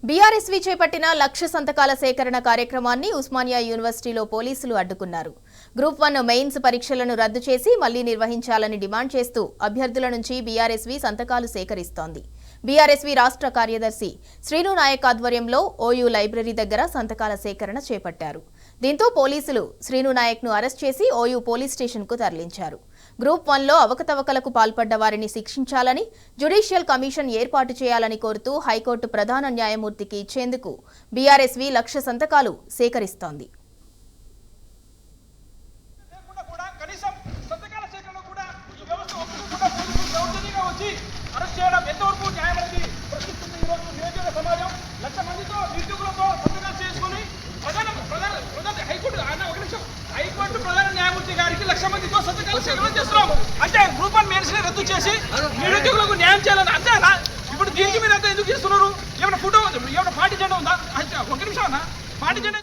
BRSV చేపట్టిన లక్ష సంతకాల సేకరణ కార్యక్రమాన్ని ఉస్మానియా యూనివర్సిటీలో పోలీసులు అడ్డుకున్నారు. గ్రూప్ 1 మెయిన్స్ పరీక్షలను రద్దు చేసి మళ్లీ నిర్వహించాలని డిమాండ్ చేస్తూ అభ్యర్థుల నుంచి బీఆర్ఎస్వీ సంతకాలు సేకరిస్తోంది. బీఆర్ఎస్వీ రాష్ట్ర కార్యదర్శి శ్రీను నాయక్ ఆధ్వర్యంలో ఓయూ లైబ్రరీ దగ్గర సంతకాల సేకరణ చేపట్టారు. దీంతో పోలీసులు శ్రీను నాయక్ ను అరెస్ట్ చేసి ఓయూ పోలీస్ స్టేషన్ కు తరలించారు. గ్రూప్ 1లో అవకతవకలకు పాల్పడ్డ వారిని శిక్షించాలని, జ్యుడిషియల్ కమిషన్ ఏర్పాటు చేయాలని కోరుతూ హైకోర్టు ప్రధాన న్యాయమూర్తికి ఇచ్చేందుకు బీఆర్ఎస్వీ లక్ష సంతకాలు సేకరిస్తోంది. హైకోర్టు ప్రధాన న్యాయమూర్తి గారికి 1,00,000 మందితో సంతకాలు సేకరణ చేస్తున్నాం. అంటే గ్రూప్ 1 మెయిన్స్ రద్దు చేసి నిరుద్యోగులకు న్యాయం చేయాలని అంతేనా? ఇప్పుడు దీనికి మీరు అంతా ఎందుకు చేస్తున్నారు? ఏమైనా ఫోటో ఏమైనా పార్టీ జెండా ఉందా? ఒక నిమిషం అన్న, పార్టీ జెండా